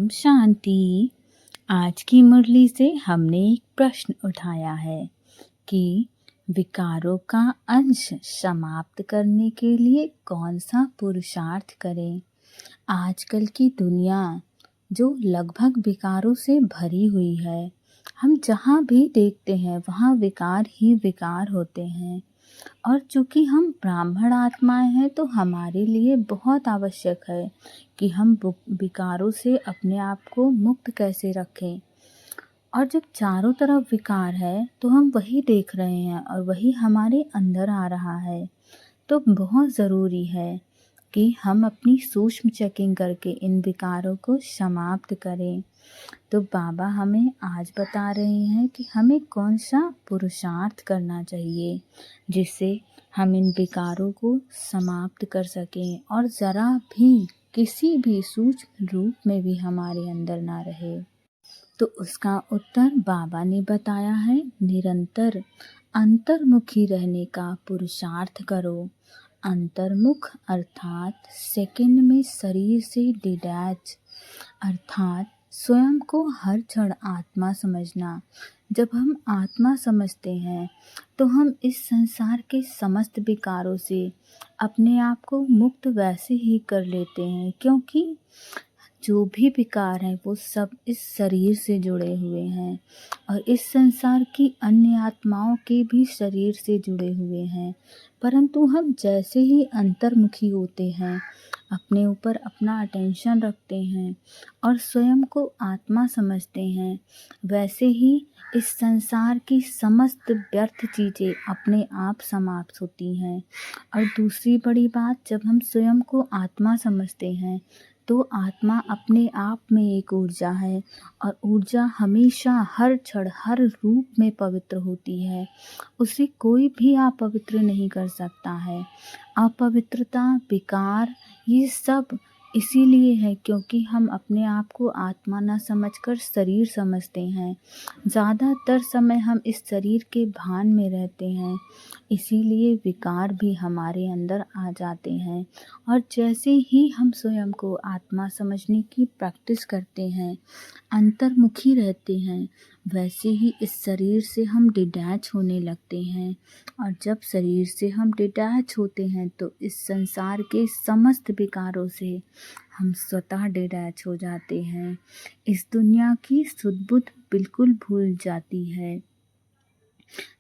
ओम शांति। आज की मुरली से हमने एक प्रश्न उठाया है कि विकारों का अंश समाप्त करने के लिए कौन सा पुरुषार्थ करें। आजकल की दुनिया जो लगभग विकारों से भरी हुई है, हम जहाँ भी देखते हैं वहाँ विकार ही विकार होते हैं। और चूँकि हम ब्राह्मण आत्माएं हैं तो हमारे लिए बहुत आवश्यक है कि हम विकारों से अपने आप को मुक्त कैसे रखें। और जब चारों तरफ विकार है तो हम वही देख रहे हैं और वही हमारे अंदर आ रहा है, तो बहुत ज़रूरी है कि हम अपनी सूक्ष्म चेकिंग करके इन विकारों को समाप्त करें। तो बाबा हमें आज बता रहे हैं कि हमें कौन सा पुरुषार्थ करना चाहिए जिससे हम इन विकारों को समाप्त कर सकें और ज़रा भी किसी भी सूक्ष्म रूप में भी हमारे अंदर ना रहे। तो उसका उत्तर बाबा ने बताया है, निरंतर अंतर्मुखी रहने का पुरुषार्थ करो। अंतर्मुख अर्थात सेकंड में शरीर से डिटैच, अर्थात स्वयं को हर क्षण आत्मा समझना। जब हम आत्मा समझते हैं तो हम इस संसार के समस्त विकारों से अपने आप को मुक्त वैसे ही कर लेते हैं, क्योंकि जो भी विकार हैं वो सब इस शरीर से जुड़े हुए हैं और इस संसार की अन्य आत्माओं के भी शरीर से जुड़े हुए हैं। परंतु हम जैसे ही अंतर्मुखी होते हैं, अपने ऊपर अपना अटेंशन रखते हैं और स्वयं को आत्मा समझते हैं, वैसे ही इस संसार की समस्त व्यर्थ चीज़ें अपने आप समाप्त होती हैं। और दूसरी बड़ी बात, जब हम स्वयं को आत्मा समझते हैं तो आत्मा अपने आप में एक ऊर्जा है और ऊर्जा हमेशा हर क्षण हर रूप में पवित्र होती है। उसे कोई भी अपवित्र नहीं कर सकता है। अपवित्रता, विकार, ये सब इसीलिए है क्योंकि हम अपने आप को आत्मा ना समझकर शरीर समझते हैं। ज़्यादातर समय हम इस शरीर के भान में रहते हैं, इसीलिए विकार भी हमारे अंदर आ जाते हैं। और जैसे ही हम स्वयं को आत्मा समझने की प्रैक्टिस करते हैं, अंतर्मुखी रहते हैं, वैसे ही इस शरीर से हम डिटैच होने लगते हैं। और जब शरीर से हम डिटैच होते हैं तो इस संसार के समस्त विकारों से हम स्वतः डिटैच हो जाते हैं। इस दुनिया की सुध बुध बिल्कुल भूल जाती है।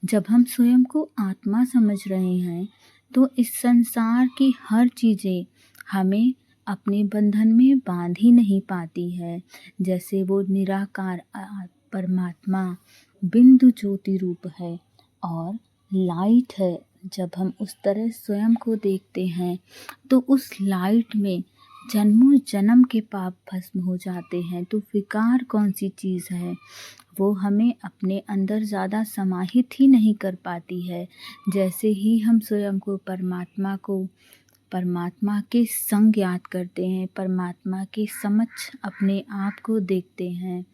जब हम स्वयं को आत्मा समझ रहे हैं तो इस संसार की हर चीज़ें हमें अपने बंधन में बांध ही नहीं पाती है। जैसे वो निराकार परमात्मा बिंदु ज्योति रूप है और लाइट है। जब हम उस तरह स्वयं को देखते हैं तो उस लाइट में जन्मों जन्म के पाप भस्म हो जाते हैं। तो विकार कौन सी चीज़ है, वो हमें अपने अंदर ज़्यादा समाहित ही नहीं कर पाती है। जैसे ही हम स्वयं को परमात्मा के संग याद करते हैं, परमात्मा के समक्ष अपने आप को देखते हैं,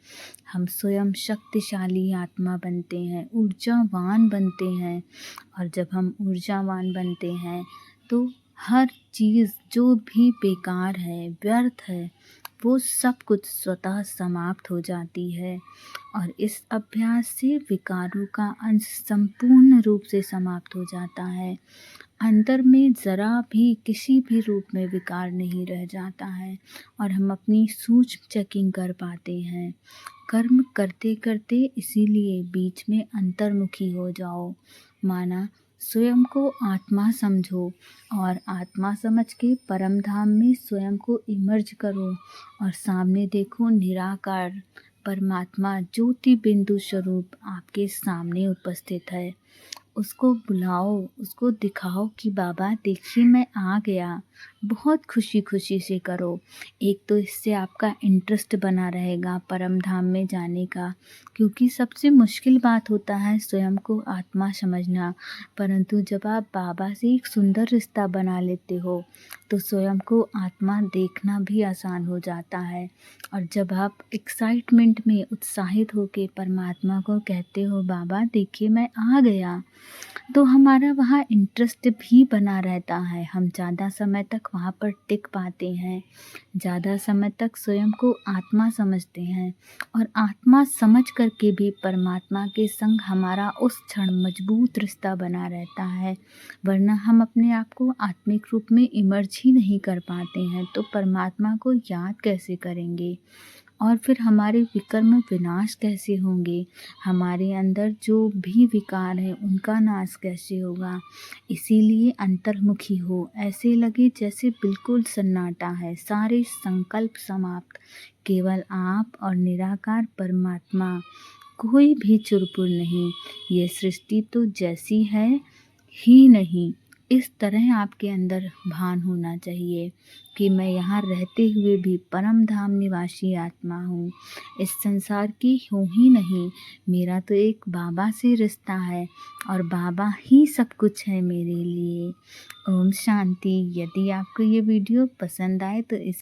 हम स्वयं शक्तिशाली आत्मा बनते हैं, ऊर्जावान बनते हैं। और जब हम ऊर्जावान बनते हैं तो हर चीज़ जो भी बेकार है, व्यर्थ है, वो सब कुछ स्वतः समाप्त हो जाती है। और इस अभ्यास से विकारों का अंश संपूर्ण रूप से समाप्त हो जाता है। अंदर में ज़रा भी किसी भी रूप में विकार नहीं रह जाता है और हम अपनी सूक्ष्म चेकिंग कर पाते हैं। कर्म करते करते इसीलिए बीच में अंतर्मुखी हो जाओ। माना स्वयं को आत्मा समझो और आत्मा समझ के परम धाम में स्वयं को इमर्ज करो और सामने देखो निराकार परमात्मा ज्योति बिंदु स्वरूप आपके सामने उपस्थित है। उसको बुलाओ, उसको दिखाओ कि बाबा देखिए मैं आ गया। बहुत खुशी खुशी से करो। एक तो इससे आपका इंटरेस्ट बना रहेगा परम धाम में जाने का, क्योंकि सबसे मुश्किल बात होता है स्वयं को आत्मा समझना। परंतु जब आप बाबा से एक सुंदर रिश्ता बना लेते हो तो स्वयं को आत्मा देखना भी आसान हो जाता है। और जब आप एक्साइटमेंट में उत्साहित होकर परमात्मा को कहते हो बाबा देखिए मैं आ गया, तो हमारा वहाँ इंटरेस्ट भी बना रहता है। हम ज़्यादा समय तक वहाँ पर टिक पाते हैं, ज़्यादा समय तक स्वयं को आत्मा समझते हैं और आत्मा समझ कर के भी परमात्मा के संग हमारा उस क्षण मजबूत रिश्ता बना रहता है। वरना हम अपने आप को आत्मिक रूप में इमर्ज ही नहीं कर पाते हैं, तो परमात्मा को याद कैसे करेंगे? और फिर हमारे विकर्म विनाश कैसे होंगे? हमारे अंदर जो भी विकार हैं उनका नाश कैसे होगा? इसीलिए अंतर्मुखी हो, ऐसे लगे जैसे बिल्कुल सन्नाटा है, सारे संकल्प समाप्त, केवल आप और निराकार परमात्मा, कोई भी चुरपुर नहीं। ये सृष्टि तो जैसी है ही नहीं, इस तरह आपके अंदर भान होना चाहिए कि मैं यहाँ रहते हुए भी परम धाम निवासी आत्मा हूँ, इस संसार की हूँ ही नहीं। मेरा तो एक बाबा से रिश्ता है और बाबा ही सब कुछ है मेरे लिए। ओम शांति। यदि आपको ये वीडियो पसंद आए तो इस